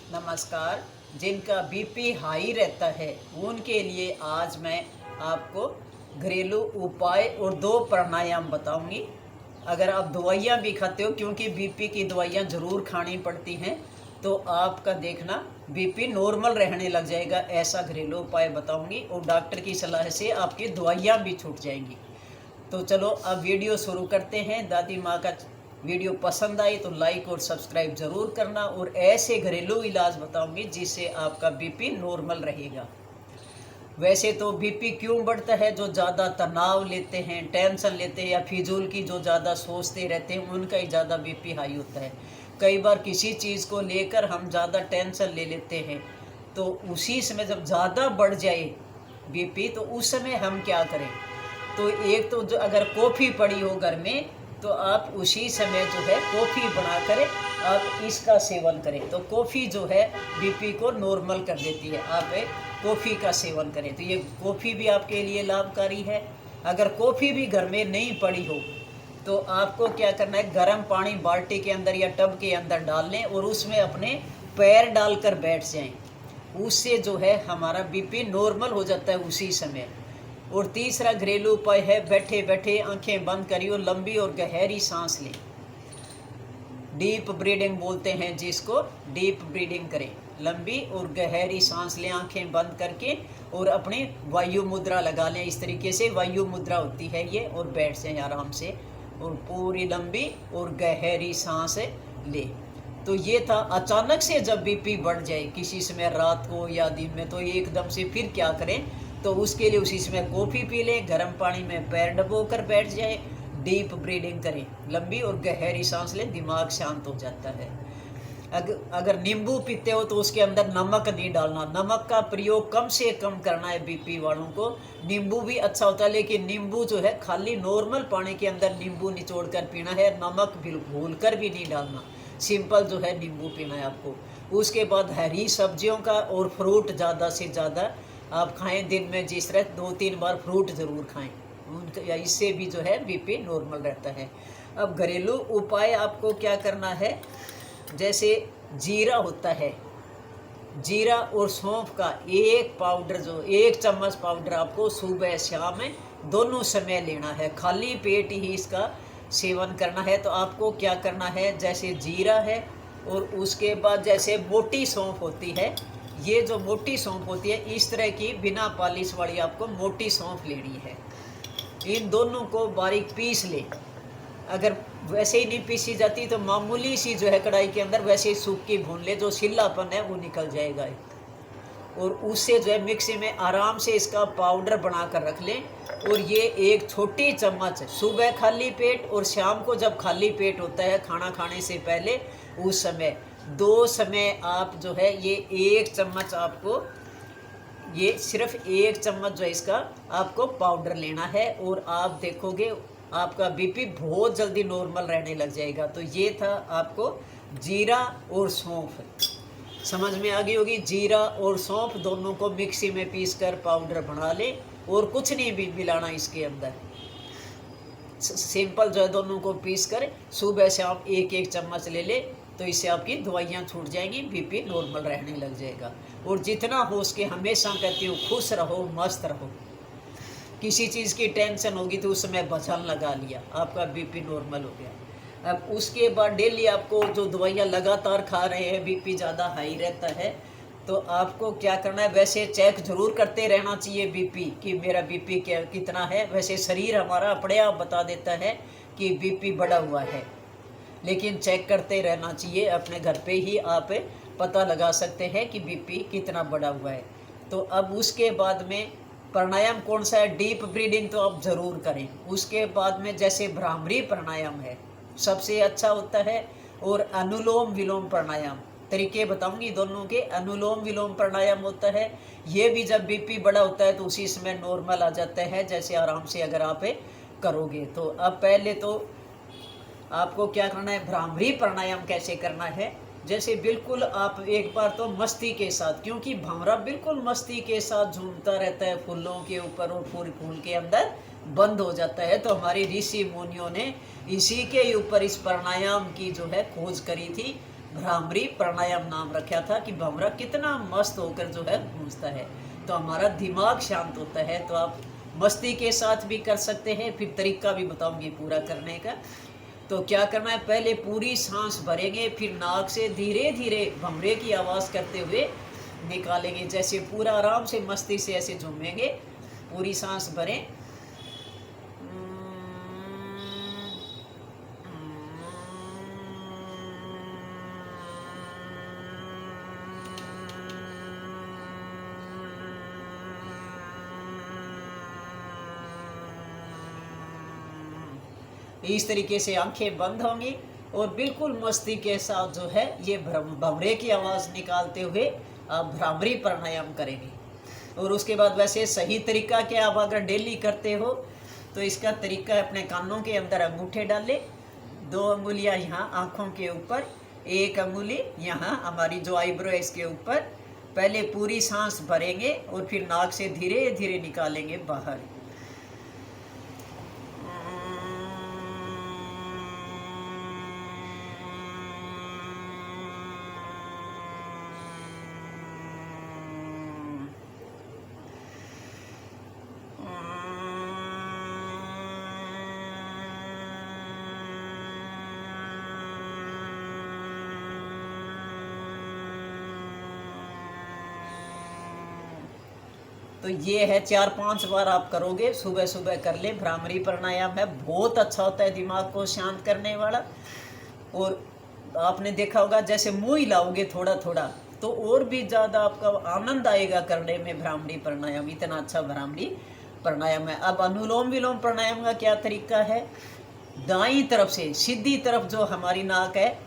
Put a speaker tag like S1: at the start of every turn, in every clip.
S1: नमस्कार। जिनका BP high रहता है उनके लिए आज मैं आपको घरेलू उपाय और दो प्राणायाम बताऊंगी। अगर आप दवाइयाँ भी खाते हो, क्योंकि बीपी की दवाइयाँ ज़रूर खानी पड़ती हैं, तो आपका देखना बीपी नॉर्मल रहने लग जाएगा। ऐसा घरेलू उपाय बताऊंगी और डॉक्टर की सलाह से आपकी दवाइयाँ भी छूट जाएंगी। तो चलो अब वीडियो शुरू करते हैं। दादी माँ का वीडियो पसंद आई तो लाइक और सब्सक्राइब ज़रूर करना। और ऐसे घरेलू इलाज बताऊंगी जिससे आपका बीपी नॉर्मल रहेगा। वैसे तो बीपी क्यों बढ़ता है? जो ज़्यादा तनाव लेते हैं, टेंशन लेते हैं या फिजूल की जो ज़्यादा सोचते रहते हैं, उनका ही ज़्यादा बीपी हाई होता है। कई बार किसी चीज़ को लेकर हम ज़्यादा टेंशन ले लेते हैं, तो उसी समय जब ज़्यादा बढ़ जाए बीपी, तो उस समय हम क्या करें? तो एक तो जो अगर कॉफ़ी पड़ी हो घर में, तो आप उसी समय जो है कॉफ़ी बना कर आप इसका सेवन करें। तो कॉफ़ी जो है बीपी को नॉर्मल कर देती है। आप कॉफ़ी का सेवन करें तो ये कॉफ़ी भी आपके लिए लाभकारी है। अगर कॉफ़ी भी घर में नहीं पड़ी हो तो आपको क्या करना है, गर्म पानी बाल्टी के अंदर या टब के अंदर डाल लें और उसमें अपने पैर डालकर बैठ जाएं। उससे जो है हमारा बीपी नॉर्मल हो जाता है उसी समय। और तीसरा घरेलू उपाय है, बैठे बैठे आंखें बंद करिए, लंबी और गहरी सांस लें। डीप ब्रीदिंग बोलते हैं जिसको, डीप ब्रीदिंग करें। लंबी और गहरी सांस लें आंखें बंद करके और अपनी वायु मुद्रा लगा लें। इस तरीके से वायु मुद्रा होती है ये, और बैठ जाएं आराम से और पूरी लंबी और गहरी सांस लें। तो ये था। अचानक से जब बीपी बढ़ जाए किसी समय रात को या दिन में, तो एकदम से फिर क्या करें? तो उसके लिए उसी समय कॉफ़ी पी लें, गर्म पानी में पैर डबो कर बैठ जाए, डीप ब्रीदिंग करें, लंबी और गहरी सांस लें, दिमाग शांत हो जाता है। अगर नींबू पीते हो तो उसके अंदर नमक नहीं डालना। नमक का प्रयोग कम से कम करना है बीपी वालों को। नींबू भी अच्छा होता है, लेकिन नींबू जो है खाली नॉर्मल पानी के अंदर नींबू निचोड़ कर पीना है, नमक भूल कर भी नहीं डालना। सिंपल जो है नींबू पीना है आपको। उसके बाद हरी सब्जियों का और फ्रूट ज़्यादा से ज़्यादा आप खाएं। दिन में जिस तरह 2-3 बार फ्रूट ज़रूर खाएं, उनका इससे भी जो है बीपी नॉर्मल रहता है। अब घरेलू उपाय आपको क्या करना है, जैसे जीरा होता है, जीरा और सौंफ का एक पाउडर, जो 1 चम्मच पाउडर आपको सुबह शाम में दोनों समय लेना है। खाली पेट ही इसका सेवन करना है। तो आपको क्या करना है, जैसे जीरा है और उसके बाद जैसे मोटी सौंफ होती है, ये जो मोटी सौंफ होती है, इस तरह की बिना पालिश वाली आपको मोटी सौंफ लेनी है। इन दोनों को बारीक पीस लें। अगर वैसे ही नहीं पीसी जाती तो मामूली सी जो है कढ़ाई के अंदर वैसे ही सूखी भून ले, जो सिल्लापन है वो निकल जाएगा। और उससे जो है मिक्सी में आराम से इसका पाउडर बना कर रख लें। और ये 1 छोटी चम्मच सुबह खाली पेट और शाम को जब खाली पेट होता है खाना खाने से पहले, उस समय 2 समय आप जो है ये 1 चम्मच आपको, ये सिर्फ 1 चम्मच जो है इसका आपको पाउडर लेना है। और आप देखोगे आपका बीपी बहुत जल्दी नॉर्मल रहने लग जाएगा। तो ये था आपको जीरा और सौंफ, समझ में आ गई होगी। जीरा और सौंफ दोनों को मिक्सी में पीसकर पाउडर बना ले और कुछ नहीं भी मिलाना इसके अंदर। सिंपल जो है दोनों को पीसकर सुबह से आप 1-1 चम्मच ले ले, तो इससे आपकी दवाइयाँ छूट जाएंगी, बीपी नॉर्मल रहने लग जाएगा। और जितना हो उसके हमेशा कहती हूँ खुश रहो, मस्त रहो। किसी चीज़ की टेंशन होगी तो उस समय भजन लगा लिया, आपका बीपी नॉर्मल हो गया। अब उसके बाद डेली आपको जो दवाइयाँ लगातार खा रहे हैं, बीपी ज़्यादा हाई रहता है, तो आपको क्या करना है, वैसे चेक जरूर करते रहना चाहिए बीपी, कि मेरा बीपी क्या कितना है। वैसे शरीर हमारा अपने आप बता देता है कि बीपी बढ़ा हुआ है, लेकिन चेक करते रहना चाहिए। अपने घर पे ही आप पता लगा सकते हैं कि बीपी कितना बढ़ा हुआ है। तो अब उसके बाद में प्राणायाम कौन सा है, डीप ब्रीदिंग तो आप ज़रूर करें। उसके बाद में जैसे भ्रामरी प्राणायाम है, सबसे अच्छा होता है। और अनुलोम विलोम प्राणायाम, तरीके बताऊंगी दोनों के। अनुलोम विलोम प्राणायाम होता है, ये भी जब बीपी बड़ा होता है तो उसी समय नॉर्मल आ जाता है, जैसे आराम से अगर आप करोगे। तो अब पहले तो आपको क्या करना है, भ्रामरी प्राणायाम कैसे करना है, जैसे बिल्कुल आप एक बार तो मस्ती के साथ, क्योंकि भंवरा बिल्कुल मस्ती के साथ झूमता रहता है फूलों के ऊपर और फूल के अंदर बंद हो जाता है। तो हमारी ऋषि मुनियों ने इसी के ऊपर इस प्राणायाम की जो है खोज करी थी। भ्रामरी प्राणायाम नाम रखा था कि भंवरा कितना मस्त होकर जो है गूंजता है, तो हमारा दिमाग शांत होता है। तो आप मस्ती के साथ भी कर सकते हैं। फिर तरीका भी बताऊंगी पूरा करने का। तो क्या करना है, पहले पूरी सांस भरेंगे, फिर नाक से धीरे धीरे भंवरे की आवाज़ करते हुए निकालेंगे, जैसे पूरा आराम से मस्ती से ऐसे झूमेंगे। पूरी सांस भरें। इस तरीके से आंखें बंद होंगी और बिल्कुल मस्ती के साथ जो है ये भंवरे की आवाज़ निकालते हुए आप भ्रामरी प्राणायाम करेंगे। और उसके बाद वैसे सही तरीका क्या, आप अगर डेली करते हो तो इसका तरीका है, अपने कानों के अंदर अंगूठे डालें, 2 अंगुलियां यहाँ आँखों के ऊपर, 1 अंगुली यहाँ हमारी जो आईब्रो है इसके ऊपर। पहले पूरी सांस भरेंगे और फिर नाक से धीरे धीरे निकालेंगे बाहर। तो ये है 4-5 बार आप करोगे, सुबह सुबह कर ले। भ्रामरी प्राणायाम है, बहुत अच्छा होता है, दिमाग को शांत करने वाला। और आपने देखा होगा जैसे मुँह हिलाओगे थोड़ा थोड़ा तो और भी ज़्यादा आपका आनंद आएगा करने में भ्रामरी प्राणायाम। इतना अच्छा भ्रामरी प्राणायाम है। अब अनुलोम विलोम प्राणायाम का क्या तरीका है, दाईं तरफ से सीधी तरफ जो हमारी नाक है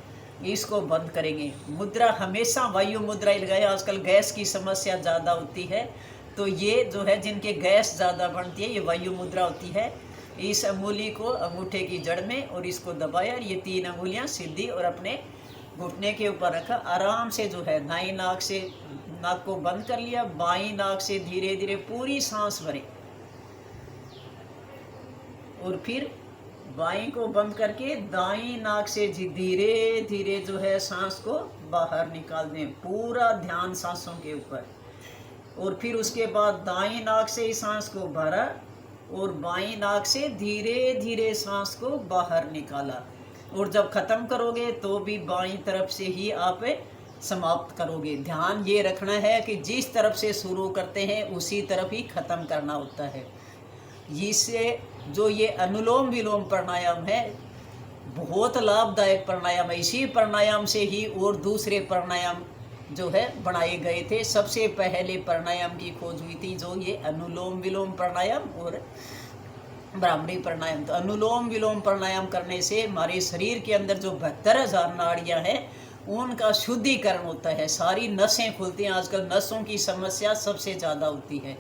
S1: इसको बंद करेंगे। मुद्रा हमेशा वायु मुद्रा ही लगाए। आजकल गैस की समस्या ज़्यादा होती है, तो ये जो है जिनके गैस ज़्यादा बनती है ये वायु मुद्रा होती है। इस अंगुली को अंगूठे की जड़ में और इसको दबाया, ये 3 अंगुलियां सीधी और अपने घुटने के ऊपर रखा। आराम से जो है दाईं नाक से नाक को बंद कर लिया, बाईं नाक से धीरे धीरे पूरी सांस भरें और फिर बाईं को बंद करके दाईं नाक से धीरे धीरे जो है सांस को बाहर निकाल दें। पूरा ध्यान सांसों के ऊपर। और फिर उसके बाद दाईं नाक से ही सांस को भरा और बाईं नाक से धीरे धीरे सांस को बाहर निकाला। और जब ख़त्म करोगे तो भी बाईं तरफ से ही आप समाप्त करोगे। ध्यान ये रखना है कि जिस तरफ से शुरू करते हैं उसी तरफ ही ख़त्म करना होता है। इससे जो ये अनुलोम विलोम प्राणायाम है बहुत लाभदायक प्राणायाम है। इसी प्राणायाम से ही और दूसरे प्राणायाम जो है बनाए गए थे। सबसे पहले प्राणायाम की खोज हुई थी जो ये अनुलोम विलोम प्राणायाम और भ्रामरी प्राणायाम। तो अनुलोम विलोम प्राणायाम करने से हमारे शरीर के अंदर जो 72,000 नाड़ियाँ हैं उनका शुद्धिकरण होता है, सारी नसें खुलती हैं। आजकल नसों की समस्या सबसे ज़्यादा होती है,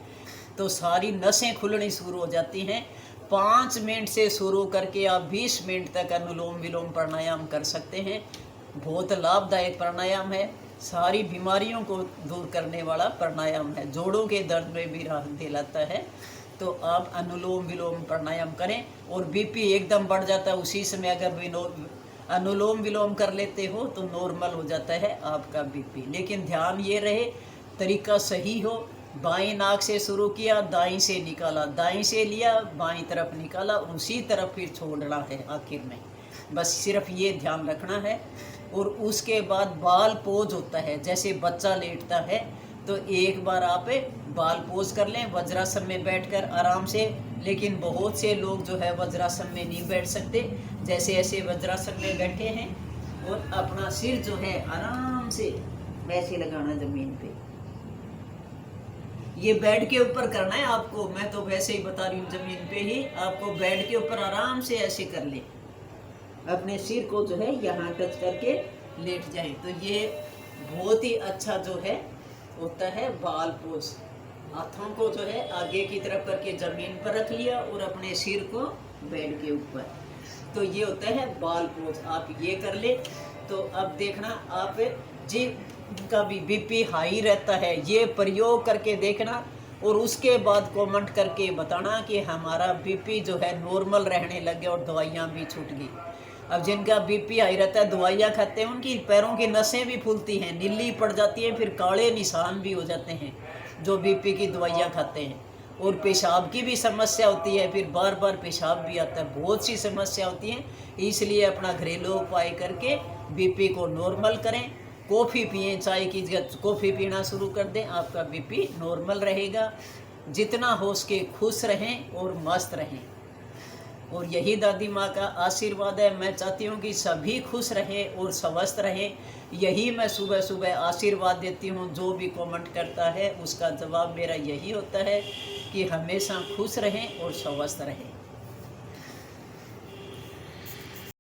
S1: तो सारी नसें खुलनी शुरू हो जाती हैं। 5 मिनट से शुरू करके आप 20 मिनट तक अनुलोम विलोम प्राणायाम कर सकते हैं। बहुत लाभदायक प्राणायाम है, सारी बीमारियों को दूर करने वाला प्राणायाम है, जोड़ों के दर्द में भी राहत दिलाता है। तो आप अनुलोम विलोम प्राणायाम करें। और बीपी एकदम बढ़ जाता है उसी समय अगर अनुलोम विलोम कर लेते हो तो नॉर्मल हो जाता है आपका बीपी। लेकिन ध्यान ये रहे तरीका सही हो। बाईं नाक से शुरू किया, दाईं से निकाला, दाईं से लिया, बाईं तरफ निकाला, उसी तरफ फिर छोड़ना है आखिर में। बस सिर्फ ये ध्यान रखना है। और उसके बाद बाल पोज होता है, जैसे बच्चा लेटता है तो एक बार आप बाल पोज कर लें वज्रासन में बैठकर आराम से। लेकिन बहुत से लोग जो है वज्रासन में नहीं बैठ सकते, जैसे ऐसे वज्रासन में बैठे हैं और अपना सिर जो है आराम से वैसे लगाना ज़मीन पे। ये बेड के ऊपर करना है आपको, मैं तो वैसे ही बता रही हूँ ज़मीन पे ही। आपको बेड के ऊपर आराम से ऐसे कर ले, अपने सिर को जो है यहाँ टच करके लेट जाए। तो ये बहुत ही अच्छा जो है होता है बाल पोज। हाथों को जो है आगे की तरफ करके ज़मीन पर रख लिया और अपने सिर को बेड के ऊपर। तो ये होता है बाल पोज, आप ये कर ले। तो अब देखना आप जिनका भी बीपी हाई रहता है ये प्रयोग करके देखना और उसके बाद कमेंट करके बताना कि हमारा बीपी जो है नॉर्मल रहने लग गया और दवाइयाँ भी छूट गई। अब जिनका बीपी हाई रहता है, दवाइयाँ खाते हैं, उनकी पैरों की नसें भी फूलती हैं, नीली पड़ जाती हैं, फिर काले निशान भी हो जाते हैं जो बीपी की दवाइयाँ खाते हैं। और पेशाब की भी समस्या होती है, फिर बार बार पेशाब भी आता है, बहुत सी समस्या होती हैं। इसलिए अपना घरेलू उपाय करके बीपी को नॉर्मल करें। कॉफ़ी पिएं, चाय की जगह कॉफ़ी पीना शुरू कर दें, आपका बीपी नॉर्मल रहेगा। जितना हो सके खुश रहें और मस्त रहें, और यही दादी माँ का आशीर्वाद है। मैं चाहती हूँ कि सभी खुश रहें और स्वस्थ रहें। यही मैं सुबह सुबह आशीर्वाद देती हूँ। जो भी कमेंट करता है उसका जवाब मेरा यही होता है कि हमेशा खुश रहें और स्वस्थ रहें।